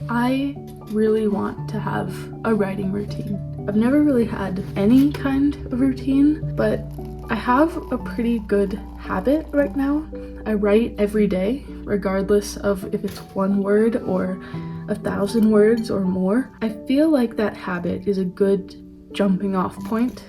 I really want to have a writing routine. I've never really had any kind of routine, but I have a pretty good habit right now. I write every day, regardless of if it's 1 word or 1,000 words or more. I feel like that habit is a good jumping off point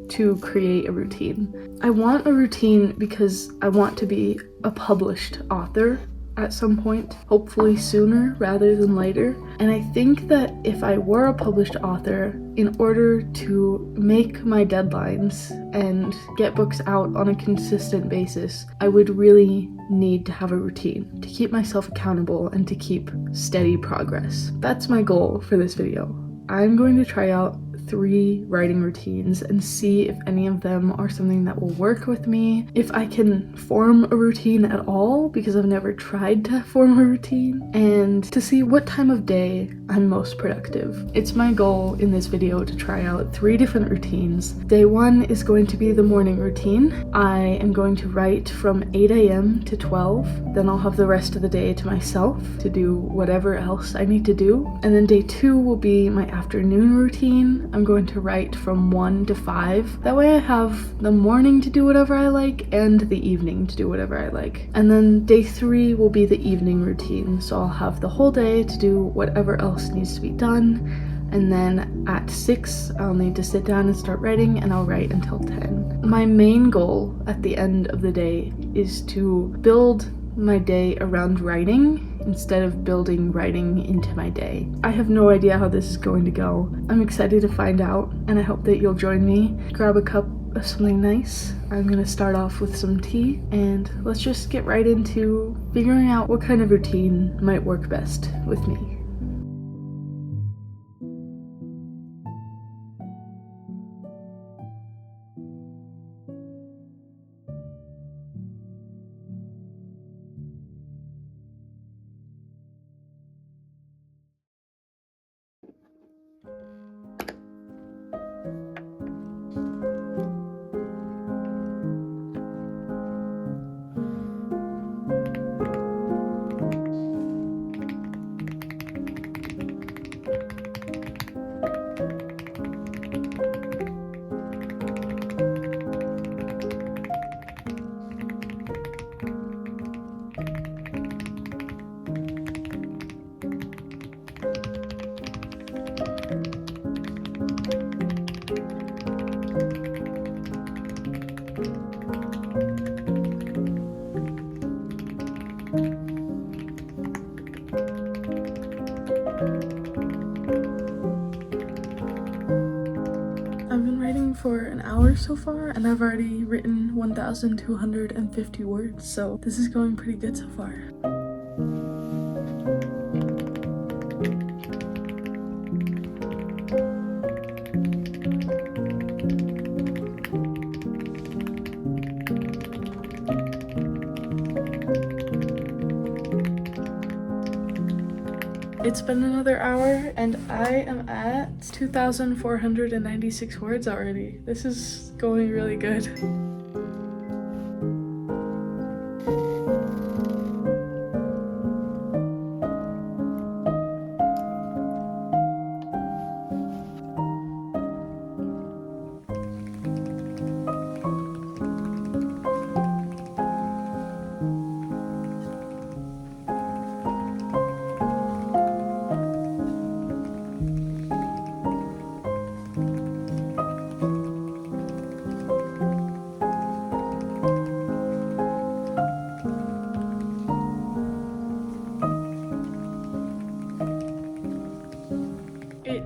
to create a routine. I want a routine because I want to be a published author at some point, hopefully sooner rather than later. And I think that if I were a published author, in order to make my deadlines and get books out on a consistent basis, I would really need to have a routine to keep myself accountable and to keep steady progress. That's my goal for this video. I'm going to try out 3 writing routines and see if any of them are something that will work with me, if I can form a routine at all, because I've never tried to form a routine, and to see what time of day I'm most productive. It's my goal in this video to try out 3 different routines. Day 1 is going to be the morning routine. I am going to write from 8 a.m. to 12, then I'll have the rest of the day to myself to do whatever else I need to do. And then day 2 will be my afternoon routine. I'm going to write from 1 to 5. That way I have the morning to do whatever I like and the evening to do whatever I like. And then day 3 will be the evening routine. So I'll have the whole day to do whatever else needs to be done. And then at 6, I'll need to sit down and start writing, and I'll write until 10. My main goal at the end of the day is to build my day around writing instead of building writing into my day. I have no idea how this is going to go. I'm excited to find out, and I hope that you'll join me. Grab a cup of something nice. I'm gonna start off with some tea, and let's just get right into figuring out what kind of routine might work best with me. For an hour so far, and I've already written 1,250 words, so this is going pretty good so far. It's been another hour, and I am at 2,496 words already. This is going really good.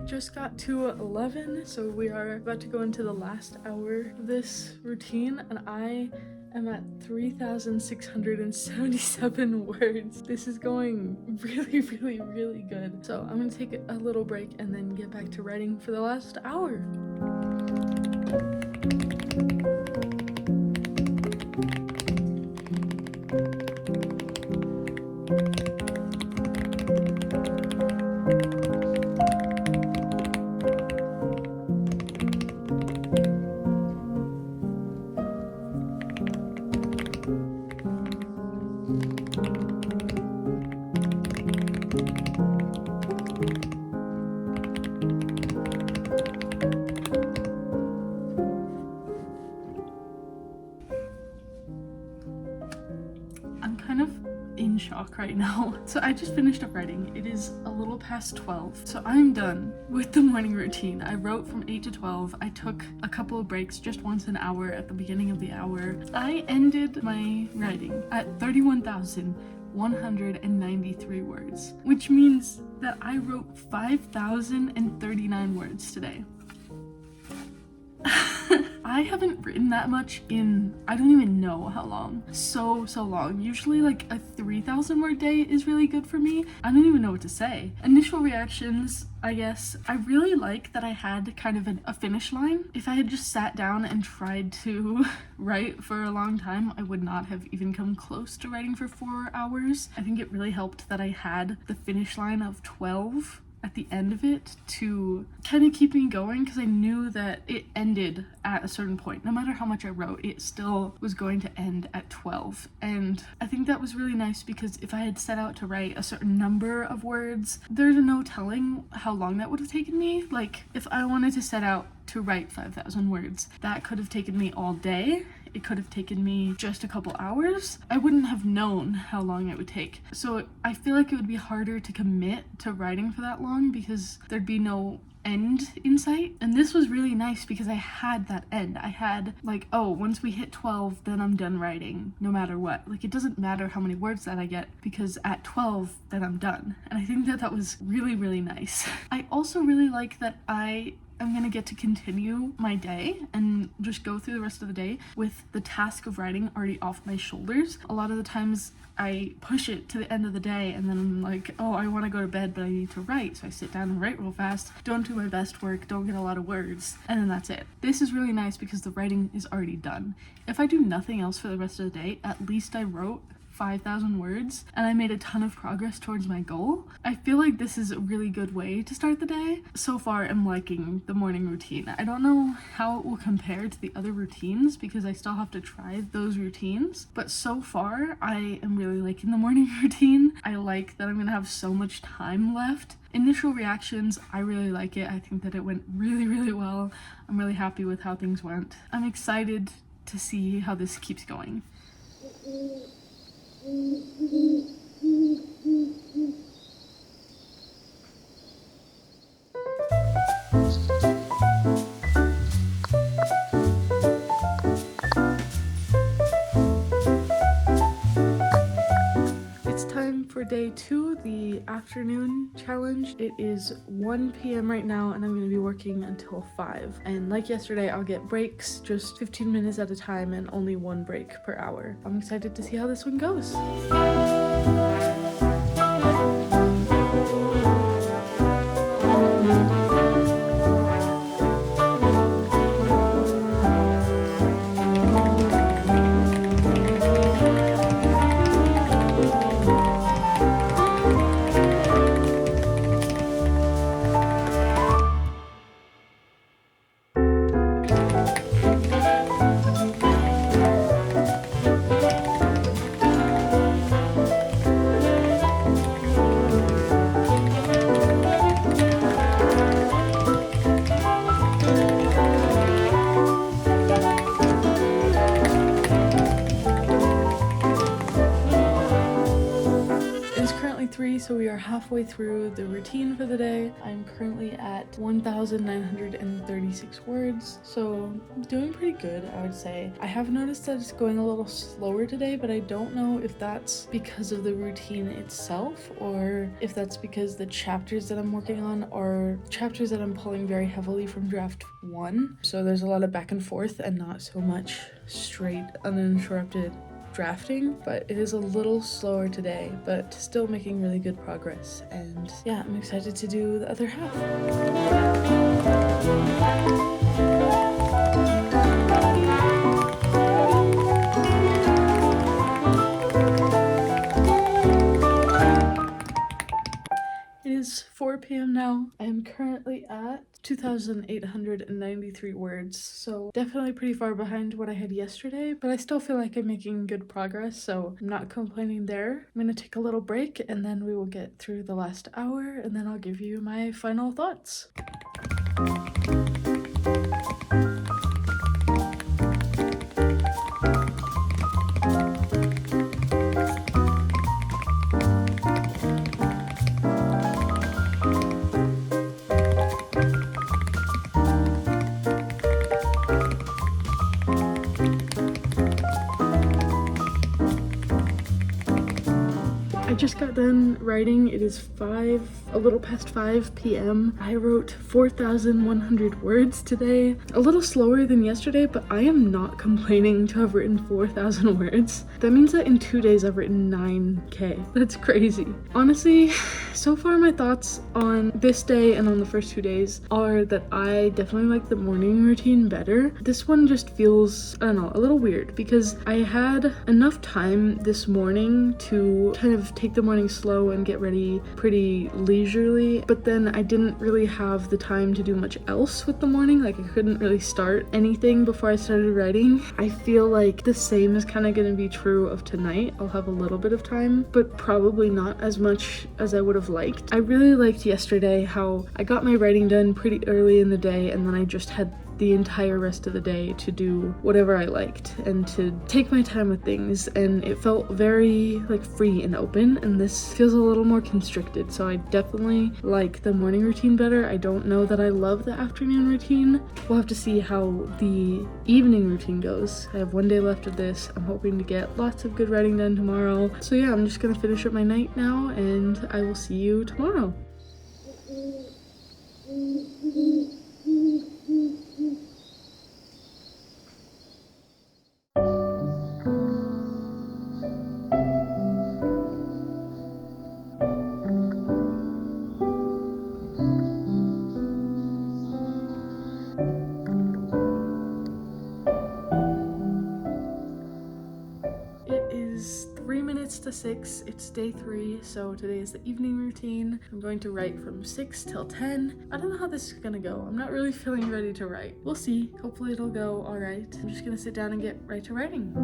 Just got to 11, so we are about to go into the last hour of this routine, and I am at 3,677 words. This is going really good. So I'm gonna take a little break and then get back to writing for the last hour. right now. So I just finished up writing. It is a little past 12. So I'm done with the morning routine. I wrote from 8 to 12. I took a couple of breaks, just once an hour at the beginning of the hour. I ended my writing at 31,193 words, which means that I wrote 5,039 words today. I haven't written that much in, I don't even know how long. So long. Usually like a 3,000 word day is really good for me. I don't even know what to say. Initial reactions, I guess. I really like that I had kind of a finish line. If I had just sat down and tried to write for a long time, I would not have even come close to writing for 4 hours. I think it really helped that I had the finish line of 12 at the end of it to kind of keep me going, because I knew that it ended at a certain point. No matter how much I wrote, it still was going to end at 12. And I think that was really nice, because if I had set out to write a certain number of words, there's no telling how long that would have taken me. Like, if I wanted to set out to write 5,000 words, that could have taken me all day. It could have taken me just a couple hours. I wouldn't have known how long it would take. So I feel like it would be harder to commit to writing for that long, because there'd be no end in sight. And this was really nice because I had that end. I had like, oh, once we hit 12, then I'm done writing no matter what. Like, it doesn't matter how many words that I get, because at 12, then I'm done. And I think that that was really, really nice. I also really like that I'm gonna get to continue my day and just go through the rest of the day with the task of writing already off my shoulders. A lot of the times I push it to the end of the day and then I'm like, oh, I want to go to bed, but I need to write. So I sit down and write real fast, don't do my best work, don't get a lot of words, and then that's it. This is really nice because the writing is already done. If I do nothing else for the rest of the day, at least I wrote 5,000 words and I made a ton of progress towards my goal. I feel like this is a really good way to start the day. So far, I'm liking the morning routine. I don't know how it will compare to the other routines because I still have to try those routines, but so far I am really liking the morning routine. I like that I'm gonna have so much time left. Initial reactions, I really like it. I think that it went really, really well. I'm really happy with how things went. I'm excited to see how this keeps going. It's time for day 2, the afternoon challenge. It is 1 p.m. right now and I'm going to be working until 5. And like yesterday, I'll get breaks, just 15 minutes at a time and only 1 break per hour. I'm excited to see how this one goes. So we are halfway through the routine for the day. I'm currently at 1,936 words, so I'm doing pretty good, I would say. I have noticed that it's going a little slower today, but I don't know if that's because of the routine itself or if that's because the chapters that I'm working on are chapters that I'm pulling very heavily from draft 1. So there's a lot of back and forth and not so much straight, uninterrupted drafting, but it is a little slower today, but still making really good progress. And yeah, I'm excited to do the other half. It is 4 p.m. now. I am currently at 2,893 words, so definitely pretty far behind what I had yesterday, but I still feel like I'm making good progress, so I'm not complaining there. I'm gonna take a little break and then we will get through the last hour and then I'll give you my final thoughts. just got done writing. It is a little past 5 p.m. I wrote 4,100 words today. A little slower than yesterday, but I am not complaining to have written 4,000 words. That means that in 2 days I've written 9K. That's crazy. Honestly, so far my thoughts on this day and on the first 2 days are that I definitely like the morning routine better. This one just feels, I don't know, a little weird because I had enough time this morning to kind of take the morning slow and get ready pretty leisurely, but then I didn't really have the time to do much else with the morning. Like, I couldn't really start anything before I started writing. I feel like the same is kind of going to be true of tonight. I'll have a little bit of time, but probably not as much as I would have liked. I really liked yesterday how I got my writing done pretty early in the day, and then I just had the entire rest of the day to do whatever I liked and to take my time with things, and it felt very like free and open, and this feels a little more constricted. So I definitely like the morning routine better. I don't know that I love the afternoon routine. We'll have to see how the evening routine goes. I have 1 day left of this. I'm hoping to get lots of good writing done tomorrow. So yeah, I'm just gonna finish up my night now, and I will see you tomorrow. It is 3 minutes to 6. It's day 3, so today is the evening routine. I'm going to write from 6 till 10. I don't know how this is gonna go. I'm not really feeling ready to write. We'll see. Hopefully it'll go all right. I'm just gonna sit down and get right to writing.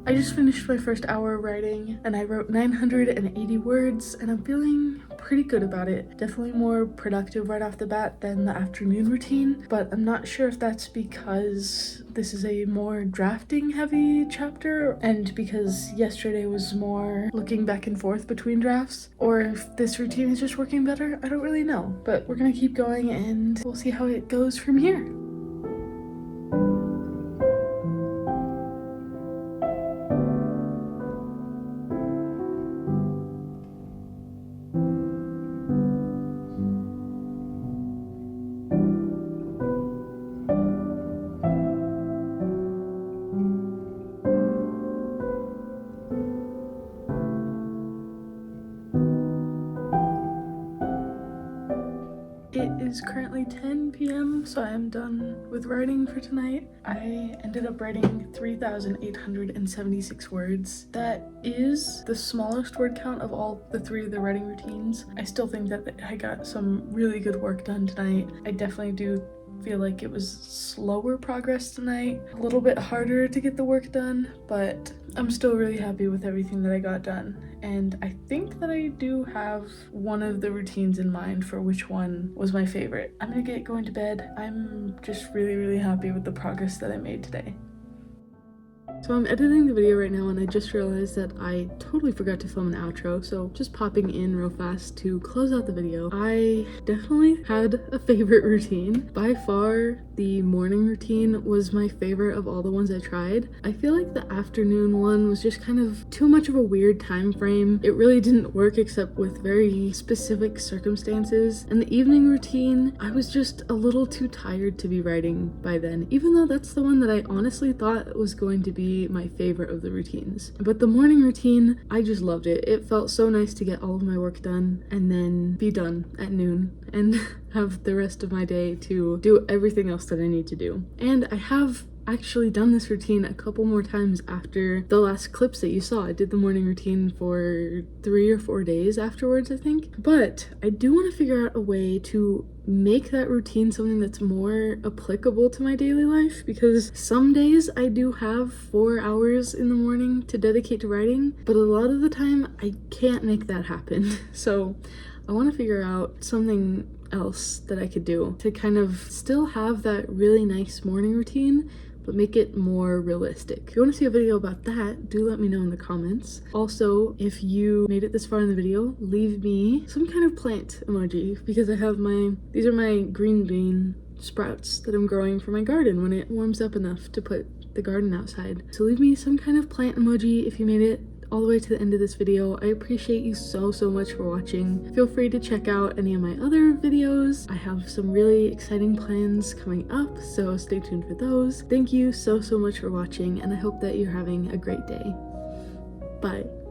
I just finished my first hour of writing, and I wrote 980 words, and I'm feeling pretty good about it. Definitely more productive right off the bat than the afternoon routine, but I'm not sure if that's because this is a more drafting heavy chapter and because yesterday was more looking back and forth between drafts, or if this routine is just working better. I don't really know, but we're gonna keep going and we'll see how it goes from here. It is currently 10 p.m. so I am done with writing for tonight. I ended up writing 3,876 words. That is the smallest word count of all the 3 of the writing routines. I still think that I got some really good work done tonight. I definitely do feel like it was slower progress tonight, a little bit harder to get the work done, but I'm still really happy with everything that I got done. And I think that I do have one of the routines in mind for which one was my favorite. I'm gonna get going to bed. I'm just really happy with the progress that I made today. So I'm editing the video right now, and I just realized that I totally forgot to film an outro, so just popping in real fast to close out the video. I definitely had a favorite routine. By far, the morning routine was my favorite of all the ones I tried. I feel like the afternoon one was just kind of too much of a weird time frame. It really didn't work except with very specific circumstances. And the evening routine, I was just a little too tired to be writing by then, even though that's the one that I honestly thought was going to be my favorite of the routines. But the morning routine, I just loved it. It felt so nice to get all of my work done and then be done at noon and have the rest of my day to do everything else that I need to do. And I have actually done this routine a couple more times after the last clips that you saw. I did the morning routine for 3 or 4 days afterwards, I think. But I do want to figure out a way to make that routine something that's more applicable to my daily life, because some days I do have 4 hours in the morning to dedicate to writing, but a lot of the time I can't make that happen. So I want to figure out something else that I could do to kind of still have that really nice morning routine, but make it more realistic. If you want to see a video about that, do let me know in the comments. Also, if you made it this far in the video, leave me some kind of plant emoji, because I have these are my green bean sprouts that I'm growing for my garden when it warms up enough to put the garden outside. So leave me some kind of plant emoji if you made it all the way to the end of this video. I appreciate you so much for watching. Feel free to check out any of my other videos. I have some really exciting plans coming up, so stay tuned for those. Thank you so much for watching, and I hope that you're having a great day. Bye.